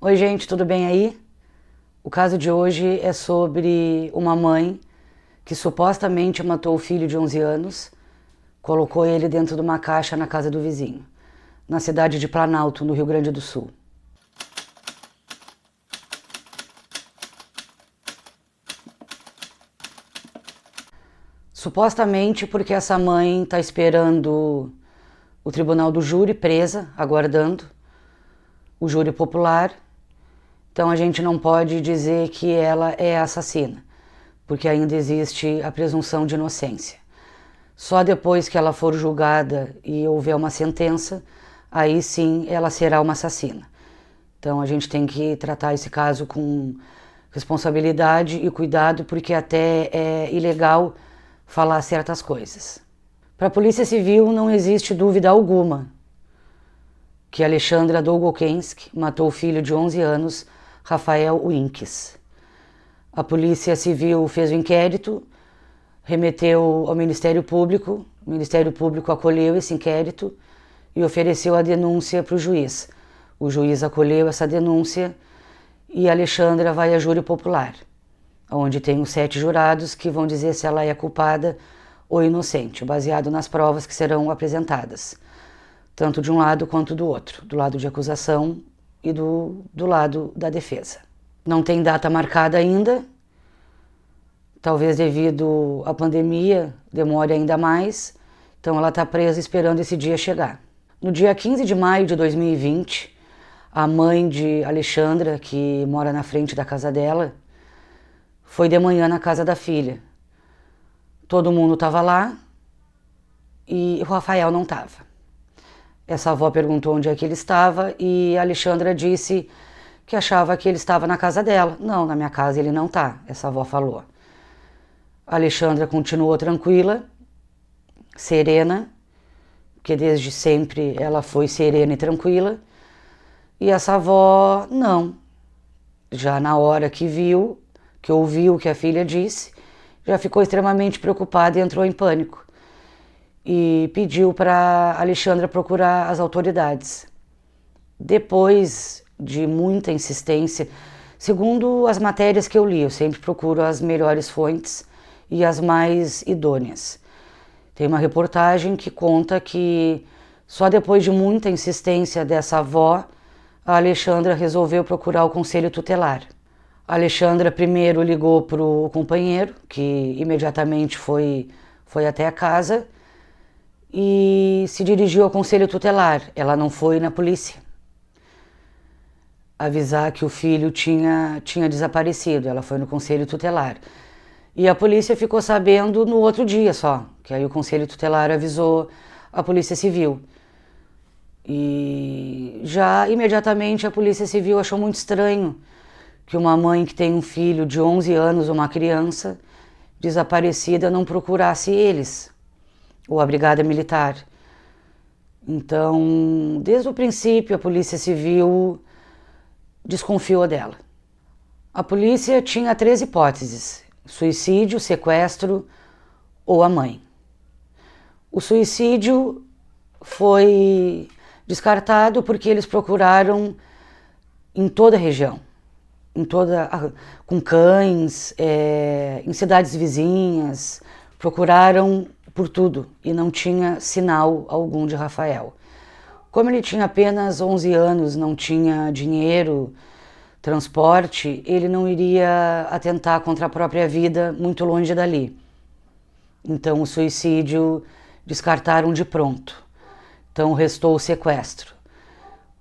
Oi, gente, tudo bem aí? O caso de hoje é sobre uma mãe que supostamente matou o filho de 11 anos, colocou ele dentro de uma caixa na casa do vizinho, na cidade de Planalto, no Rio Grande do Sul. Supostamente porque essa mãe está esperando o tribunal do júri presa, aguardando o júri popular. Então a gente não pode dizer que ela é assassina, porque ainda existe a presunção de inocência. Só depois que ela for julgada e houver uma sentença, aí sim ela será uma assassina. Então a gente tem que tratar esse caso com responsabilidade e cuidado, porque até é ilegal falar certas coisas. Para a Polícia Civil não existe dúvida alguma que Alexandra Dolgokenski matou o filho de 11 anos, Rafael Winckes. A Polícia Civil fez o inquérito, remeteu ao Ministério Público, o Ministério Público acolheu esse inquérito e ofereceu a denúncia para o juiz. O juiz acolheu essa denúncia e Alexandra vai a júri popular, onde tem os 7 jurados que vão dizer se ela é culpada ou inocente, baseado nas provas que serão apresentadas, tanto de um lado quanto do outro, do lado de acusação e do lado da defesa. Não tem data marcada ainda, talvez devido à pandemia demore ainda mais, então ela está presa esperando esse dia chegar. No dia 15 de maio de 2020, a mãe de Alexandra, que mora na frente da casa dela, foi de manhã na casa da filha. Todo mundo estava lá e o Rafael não estava. Essa avó perguntou onde é que ele estava e a Alexandra disse que achava que ele estava na casa dela. Não, na minha casa ele não está, essa avó falou. A Alexandra continuou tranquila, serena, porque desde sempre ela foi serena e tranquila. E essa avó, não. Já na hora que viu, que ouviu o que a filha disse, já ficou extremamente preocupada e entrou em pânico. E pediu para Alexandra procurar as autoridades. Depois de muita insistência, segundo as matérias que eu li, eu sempre procuro as melhores fontes e as mais idôneas. Tem uma reportagem que conta que só depois de muita insistência dessa avó, a Alexandra resolveu procurar o conselho tutelar. A Alexandra primeiro ligou para o companheiro, que imediatamente foi até a casa e se dirigiu ao conselho tutelar. Ela não foi na polícia avisar que o filho tinha desaparecido. Ela foi no conselho tutelar. E a polícia ficou sabendo no outro dia só, que aí o conselho tutelar avisou a Polícia Civil. E já imediatamente a Polícia Civil achou muito estranho que uma mãe que tem um filho de 11 anos, uma criança desaparecida, não procurasse eles, ou a Brigada Militar. Então, desde o princípio, a Polícia Civil desconfiou dela. A polícia tinha 3 hipóteses: suicídio, sequestro ou a mãe. O suicídio foi descartado porque eles procuraram em toda a região, com cães, em cidades vizinhas, procuraram por tudo e não tinha sinal algum de Rafael. Como ele tinha apenas 11 anos, não tinha dinheiro, transporte, ele não iria atentar contra a própria vida muito longe dali. Então o suicídio descartaram de pronto. Então restou o sequestro.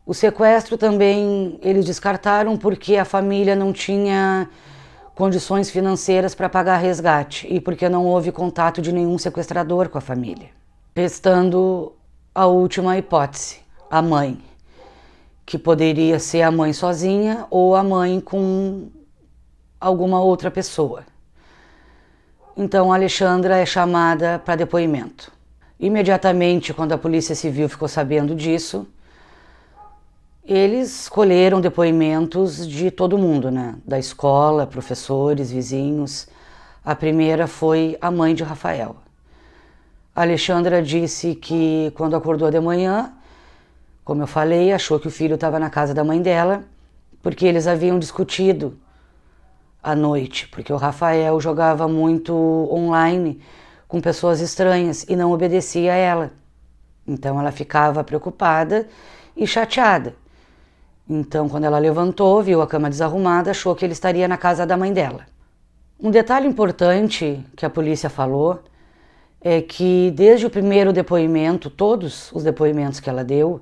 O sequestro também eles descartaram porque a família não tinha condições financeiras para pagar resgate e porque não houve contato de nenhum sequestrador com a família. Restando a última hipótese, a mãe, que poderia ser a mãe sozinha ou a mãe com alguma outra pessoa. Então a Alexandra é chamada para depoimento. Imediatamente, quando a Polícia Civil ficou sabendo disso, eles colheram depoimentos de todo mundo, né? Da escola, professores, vizinhos. A primeira foi a mãe de Rafael. A Alexandra disse que quando acordou de manhã, como eu falei, achou que o filho estava na casa da mãe dela, porque eles haviam discutido à noite, porque o Rafael jogava muito online com pessoas estranhas e não obedecia a ela. Então ela ficava preocupada e chateada. Então, quando ela levantou, viu a cama desarrumada, achou que ele estaria na casa da mãe dela. Um detalhe importante que a polícia falou é que desde o primeiro depoimento, todos os depoimentos que ela deu,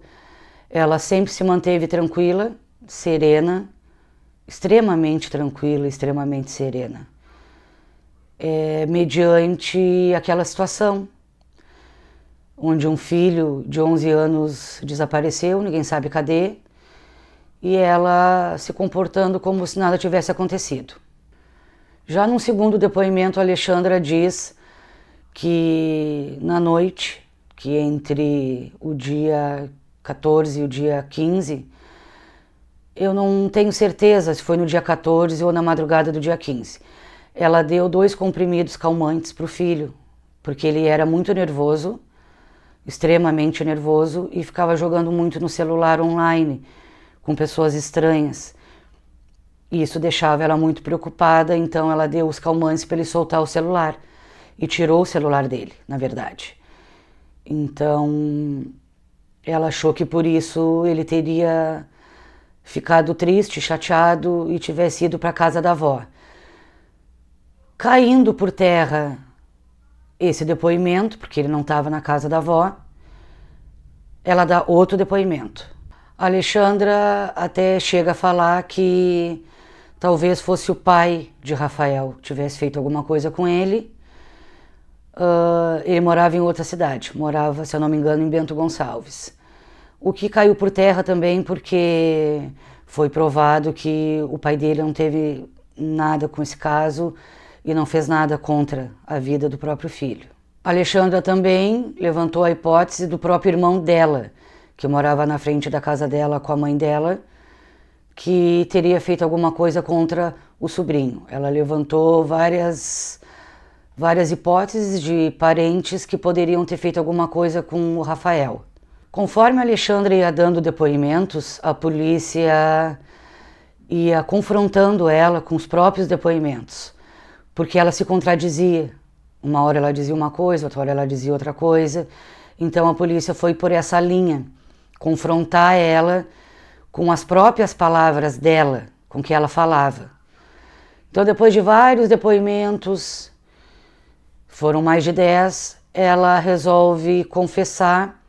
ela sempre se manteve tranquila, serena, extremamente tranquila, extremamente serena, mediante aquela situação onde um filho de 11 anos desapareceu, ninguém sabe cadê, e ela se comportando como se nada tivesse acontecido. Já num segundo depoimento, a Alexandra diz que na noite, que entre o dia 14 e o dia 15, eu não tenho certeza se foi no dia 14 ou na madrugada do dia 15, ela deu 2 comprimidos calmantes para o filho, porque ele era muito nervoso, extremamente nervoso, e ficava jogando muito no celular online, com pessoas estranhas. E isso deixava ela muito preocupada, então ela deu os calmantes para ele soltar o celular. E tirou o celular dele, na verdade. Então, ela achou que por isso ele teria ficado triste, chateado e tivesse ido para a casa da avó. Caindo por terra esse depoimento, porque ele não estava na casa da avó, ela dá outro depoimento. A Alexandra até chega a falar que talvez fosse o pai de Rafael, tivesse feito alguma coisa com ele. Ele morava em outra cidade, morava, se eu não me engano, em Bento Gonçalves. O que caiu por terra também porque foi provado que o pai dele não teve nada com esse caso e não fez nada contra a vida do próprio filho. A Alexandra também levantou a hipótese do próprio irmão dela, que morava na frente da casa dela com a mãe dela, que teria feito alguma coisa contra o sobrinho. Ela levantou várias hipóteses de parentes que poderiam ter feito alguma coisa com o Rafael. Conforme a Alexandra ia dando depoimentos, a polícia ia confrontando ela com os próprios depoimentos, porque ela se contradizia. Uma hora ela dizia uma coisa, outra hora ela dizia outra coisa. Então a polícia foi por essa linha, confrontar ela com as próprias palavras dela, com que ela falava. Então, depois de vários depoimentos, foram mais de 10, ela resolve confessar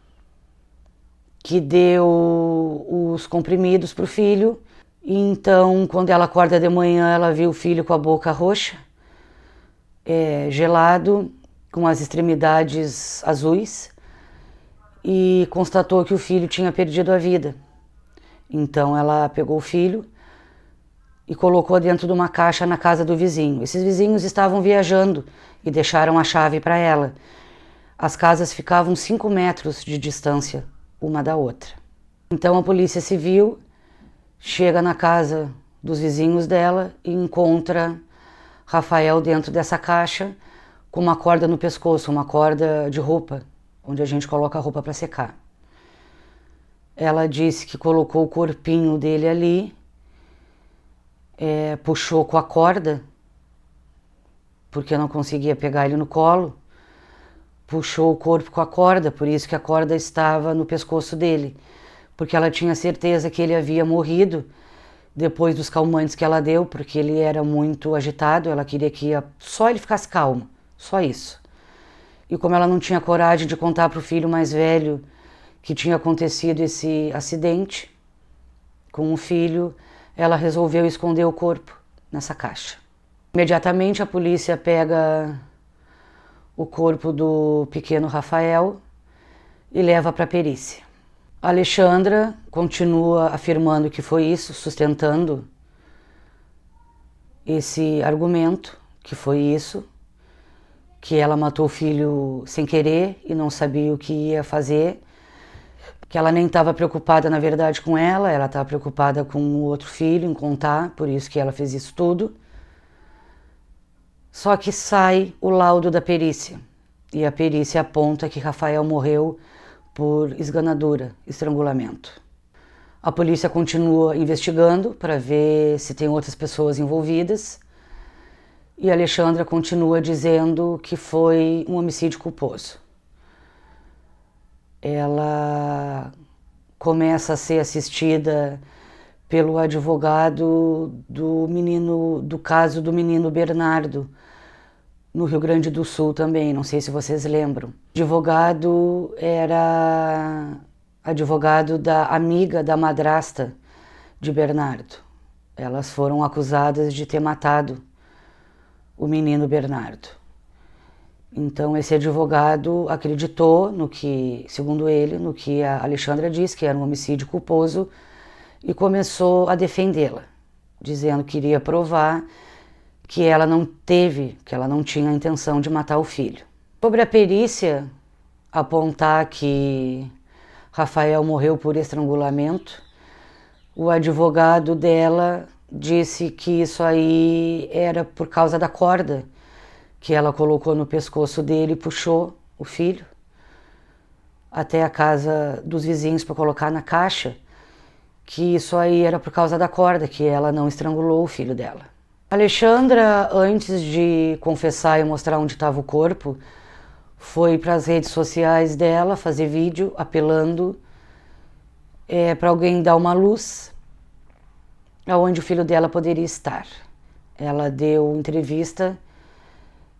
que deu os comprimidos para o filho. E então, quando ela acorda de manhã, ela viu o filho com a boca roxa, gelado, com as extremidades azuis, e constatou que o filho tinha perdido a vida. Então ela pegou o filho e colocou dentro de uma caixa na casa do vizinho. Esses vizinhos estavam viajando e deixaram a chave para ela. As casas ficavam 5 metros de distância uma da outra. Então a polícia civil chega na casa dos vizinhos dela e encontra Rafael dentro dessa caixa com uma corda no pescoço, uma corda de roupa, onde a gente coloca a roupa para secar. Ela disse que colocou o corpinho dele ali, puxou com a corda, porque não conseguia pegar ele no colo, puxou o corpo com a corda, por isso que a corda estava no pescoço dele, porque ela tinha certeza que ele havia morrido depois dos calmantes que ela deu, porque ele era muito agitado, ela queria que só ele ficasse calmo, só isso. E como ela não tinha coragem de contar para o filho mais velho que tinha acontecido esse acidente com o filho, ela resolveu esconder o corpo nessa caixa. Imediatamente a polícia pega o corpo do pequeno Rafael e leva para a perícia. A Alexandra continua afirmando que foi isso, sustentando esse argumento, que foi isso, que ela matou o filho sem querer e não sabia o que ia fazer, que ela nem estava preocupada, na verdade, com ela estava preocupada com o outro filho, em contar, por isso que ela fez isso tudo. Só que sai o laudo da perícia, e a perícia aponta que Rafael morreu por esganadura, estrangulamento. A polícia continua investigando para ver se tem outras pessoas envolvidas. E a Alexandra continua dizendo que foi um homicídio culposo. Ela começa a ser assistida pelo advogado do caso do menino Bernardo, no Rio Grande do Sul também, não sei se vocês lembram. O advogado era advogado da amiga da madrasta de Bernardo. Elas foram acusadas de ter matado o menino Bernardo. Então esse advogado acreditou no que, segundo ele, no que a Alexandra disse, que era um homicídio culposo, e começou a defendê-la, dizendo que iria provar que ela não tinha a intenção de matar o filho. Sobre a perícia apontar que Rafael morreu por estrangulamento, o advogado dela disse que isso aí era por causa da corda que ela colocou no pescoço dele e puxou o filho até a casa dos vizinhos para colocar na caixa, que isso aí era por causa da corda, que ela não estrangulou o filho dela. Alexandra, antes de confessar e mostrar onde estava o corpo, foi para as redes sociais dela fazer vídeo apelando para alguém dar uma luz aonde o filho dela poderia estar. Ela deu entrevista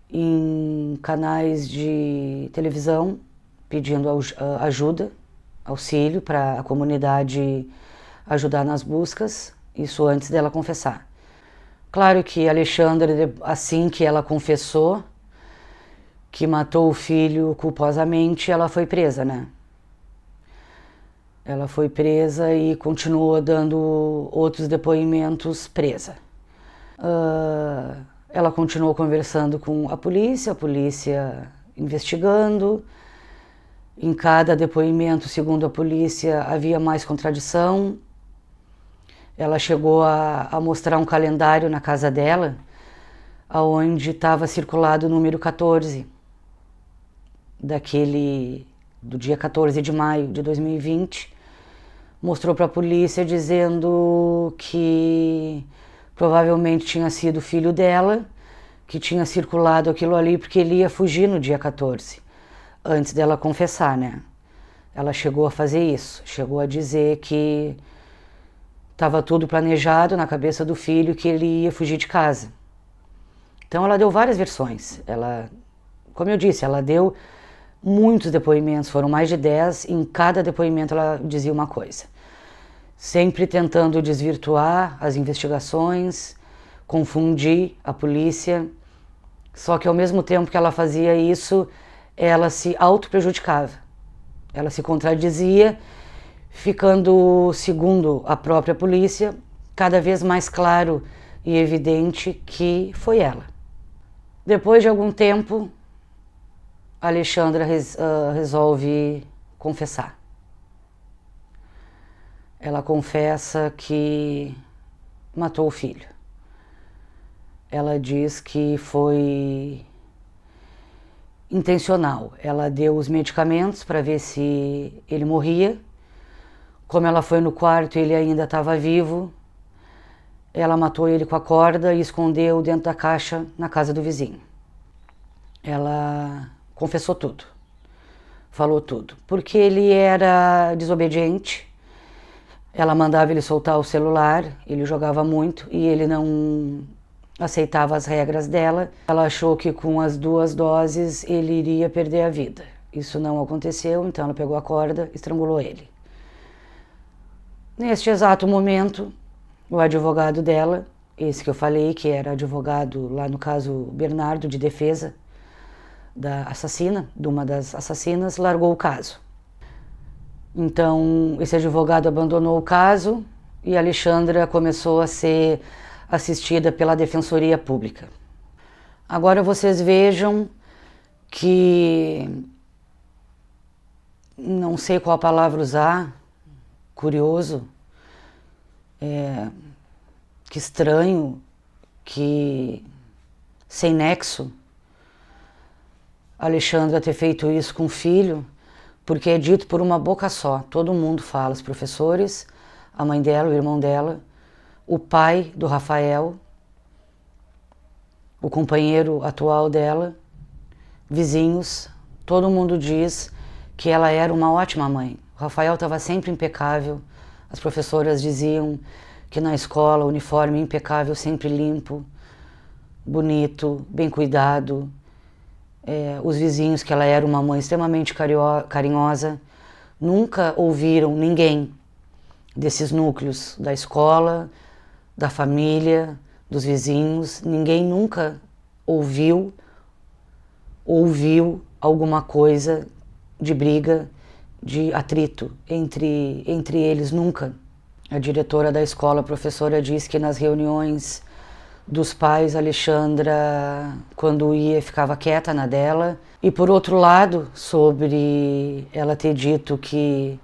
em canais de televisão pedindo ajuda, auxílio para a comunidade ajudar nas buscas, isso antes dela confessar. Claro que Alexandra, assim que ela confessou que matou o filho culposamente, ela foi presa, né? Ela foi presa e continuou dando outros depoimentos presa. Ela continuou conversando com a polícia investigando. Em cada depoimento, segundo a polícia, havia mais contradição. Ela chegou a mostrar um calendário na casa dela, onde estava circulado o número 14, do dia 14 de maio de 2020, mostrou para a polícia dizendo que provavelmente tinha sido o filho dela, que tinha circulado aquilo ali porque ele ia fugir no dia 14, antes dela confessar, né? Ela chegou a fazer isso, chegou a dizer que estava tudo planejado na cabeça do filho, que ele ia fugir de casa. Então ela deu várias versões. Ela, como eu disse, ela deu muitos depoimentos, foram mais de 10, e em cada depoimento ela dizia uma coisa. Sempre tentando desvirtuar as investigações, confundir a polícia, só que ao mesmo tempo que ela fazia isso, ela se auto-prejudicava. Ela se contradizia, ficando, segundo a própria polícia, cada vez mais claro e evidente que foi ela. Depois de algum tempo, a Alexandra resolve confessar. Ela confessa que matou o filho. Ela diz que foi intencional. Ela deu os medicamentos para ver se ele morria. Como ela foi no quarto e ele ainda estava vivo, ela matou ele com a corda e escondeu dentro da caixa na casa do vizinho. Ela confessou tudo, falou tudo, porque ele era desobediente. Ela mandava ele soltar o celular, ele jogava muito e ele não aceitava as regras dela. Ela achou que com as 2 doses ele iria perder a vida. Isso não aconteceu, então ela pegou a corda e estrangulou ele. Neste exato momento, o advogado dela, esse que eu falei, que era advogado lá no caso Bernardo, de defesa da assassina, de uma das assassinas, largou o caso. Então, esse advogado abandonou o caso e a Alexandra começou a ser assistida pela Defensoria Pública. Agora vocês vejam que, não sei qual palavra usar, curioso, que estranho, que sem nexo, a Alexandra ter feito isso com o filho, porque é dito por uma boca só, todo mundo fala, os professores, a mãe dela, o irmão dela, o pai do Rafael, o companheiro atual dela, vizinhos, todo mundo diz que ela era uma ótima mãe. O Rafael estava sempre impecável, as professoras diziam que na escola o uniforme impecável, sempre limpo, bonito, bem cuidado. Os vizinhos, que ela era uma mãe extremamente carinhosa, nunca ouviram ninguém desses núcleos da escola, da família, dos vizinhos, ninguém nunca ouviu alguma coisa de briga, de atrito entre eles, nunca. A diretora da escola, a professora, diz que nas reuniões dos pais, a Alexandra, quando ia, ficava quieta na dela. E por outro lado, sobre ela ter dito que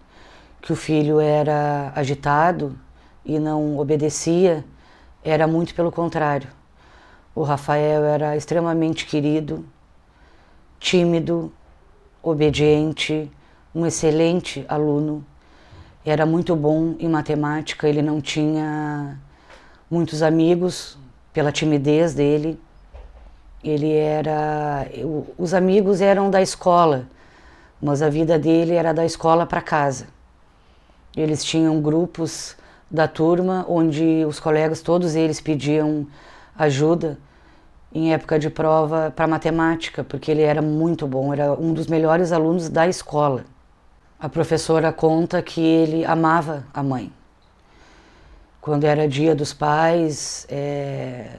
o filho era agitado e não obedecia, era muito pelo contrário. O Rafael era extremamente querido, tímido, obediente, um excelente aluno. Era muito bom em matemática, ele não tinha muitos amigos pela timidez dele. Os amigos eram da escola, mas a vida dele era da escola para casa. Eles tinham grupos da turma onde os colegas, todos eles, pediam ajuda em época de prova para matemática, porque ele era muito bom, era um dos melhores alunos da escola. A professora conta que ele amava a mãe. Quando era dia dos pais,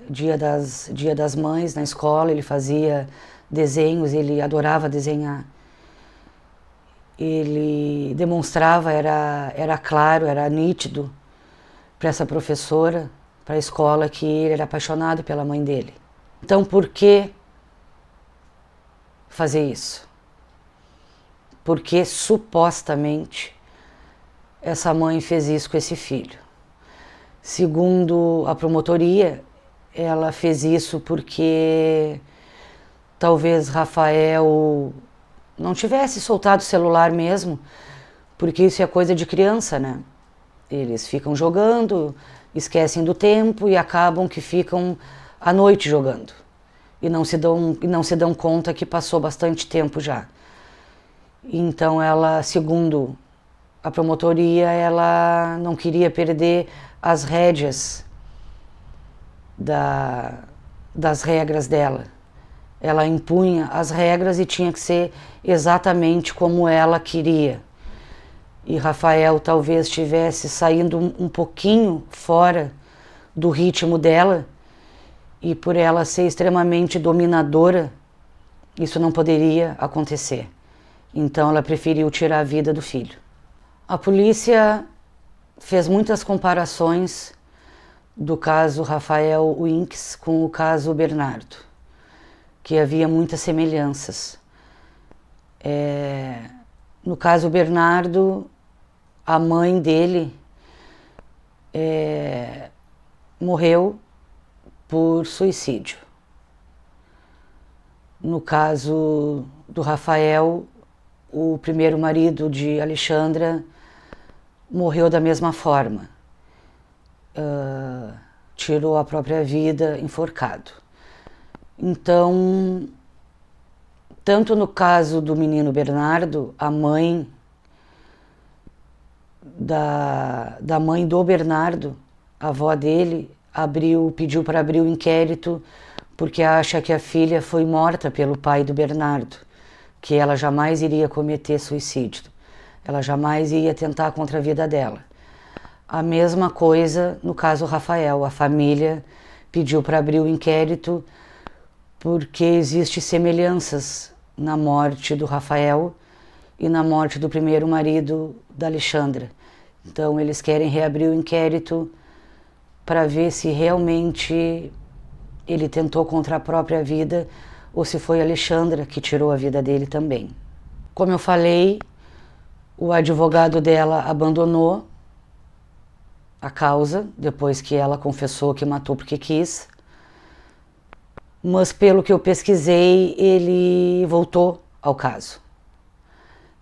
dia das mães na escola, ele fazia desenhos, ele adorava desenhar. Ele demonstrava, era claro, era nítido para essa professora, para a escola, que ele era apaixonado pela mãe dele. Então, por que fazer isso? Porque supostamente essa mãe fez isso com esse filho. Segundo a promotoria, ela fez isso porque talvez Rafael não tivesse soltado o celular mesmo, porque isso é coisa de criança, né? Eles ficam jogando, esquecem do tempo e acabam que ficam à noite jogando. E não se dão conta que passou bastante tempo já. Então ela, segundo a promotoria, ela não queria perder as rédeas das regras dela. Ela impunha as regras e tinha que ser exatamente como ela queria. E Rafael talvez estivesse saindo um pouquinho fora do ritmo dela, e por ela ser extremamente dominadora, isso não poderia acontecer. Então ela preferiu tirar a vida do filho. A polícia fez muitas comparações do caso Rafael Winks com o caso Bernardo, que havia muitas semelhanças. No caso Bernardo, a mãe dele morreu por suicídio. No caso do Rafael, o primeiro marido de Alexandra morreu da mesma forma. Tirou a própria vida enforcado. Então, tanto no caso do menino Bernardo, a mãe da mãe do Bernardo, a avó dele, pediu para abrir o inquérito porque acha que a filha foi morta pelo pai do Bernardo, que ela jamais iria cometer suicídio, ela jamais ia tentar contra a vida dela. A mesma coisa no caso Rafael, a família pediu para abrir o inquérito porque existem semelhanças na morte do Rafael e na morte do primeiro marido da Alexandra. Então eles querem reabrir o inquérito para ver se realmente ele tentou contra a própria vida ou se foi a Alexandra que tirou a vida dele também. Como eu falei, o advogado dela abandonou a causa depois que ela confessou que matou porque quis, mas pelo que eu pesquisei, ele voltou ao caso.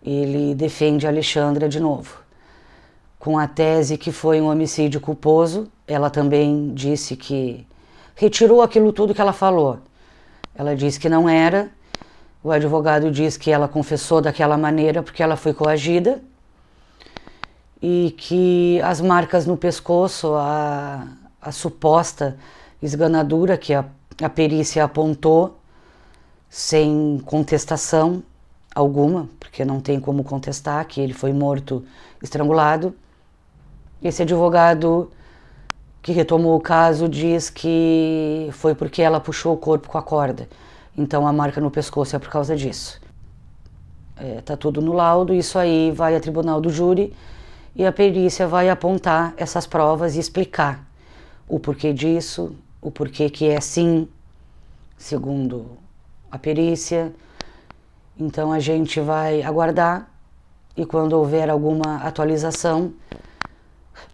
Ele defende a Alexandra de novo. com a tese que foi um homicídio culposo. Ela também disse que retirou aquilo tudo que ela falou. Ela disse que não era. O advogado diz que ela confessou daquela maneira porque ela foi coagida e que as marcas no pescoço, a suposta esganadura que a perícia apontou, sem contestação alguma, porque não tem como contestar que ele foi morto estrangulado. Esse advogado que retomou o caso diz que foi porque ela puxou o corpo com a corda. Então a marca no pescoço é por causa disso. Tá tudo no laudo, isso aí vai a tribunal do júri e a perícia vai apontar essas provas e explicar o porquê disso, o porquê que é sim, segundo a perícia. Então a gente vai aguardar e quando houver alguma atualização,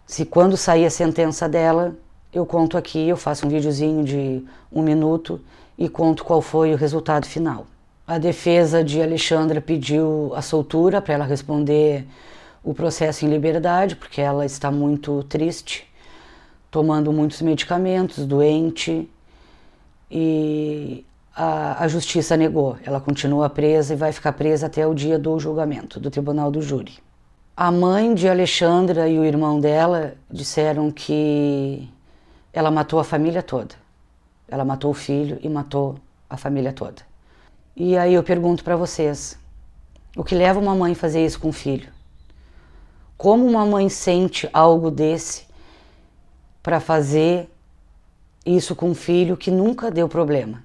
se quando sair a sentença dela, eu conto aqui, eu faço um videozinho de 1 minuto e conto qual foi o resultado final. A defesa de Alexandra pediu a soltura para ela responder o processo em liberdade, porque ela está muito triste, tomando muitos medicamentos, doente, e a justiça negou. Ela continua presa e vai ficar presa até o dia do julgamento do tribunal do júri. A mãe de Alexandra e o irmão dela disseram que ela matou a família toda. Ela matou o filho e matou a família toda. E aí eu pergunto para vocês, o que leva uma mãe a fazer isso com o filho? Como uma mãe sente algo desse para fazer isso com um filho que nunca deu problema?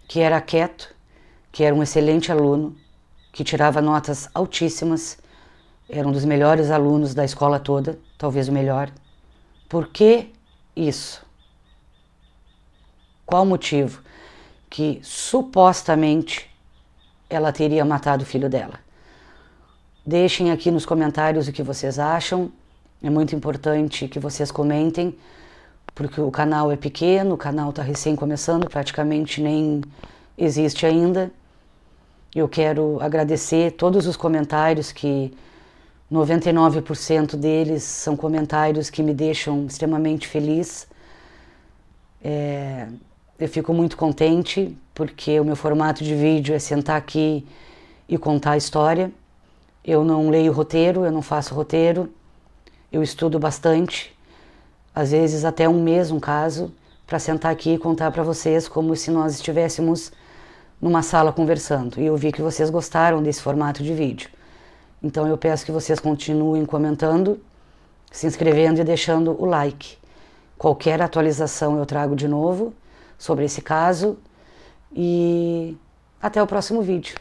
Que era quieto, que era um excelente aluno, que tirava notas altíssimas, era um dos melhores alunos da escola toda, talvez o melhor. Por que isso? Qual o motivo que supostamente ela teria matado o filho dela? Deixem aqui nos comentários o que vocês acham. É muito importante que vocês comentem, porque o canal é pequeno, o canal está recém começando, praticamente nem existe ainda. Eu quero agradecer todos os comentários, que 99% deles são comentários que me deixam extremamente feliz. Eu fico muito contente, porque o meu formato de vídeo é sentar aqui e contar a história. Eu não leio roteiro, eu não faço roteiro, eu estudo bastante, às vezes até um mês, um caso, para sentar aqui e contar para vocês como se nós estivéssemos numa sala conversando. E eu vi que vocês gostaram desse formato de vídeo. Então eu peço que vocês continuem comentando, se inscrevendo e deixando o like. Qualquer atualização eu trago de novo sobre esse caso e até o próximo vídeo.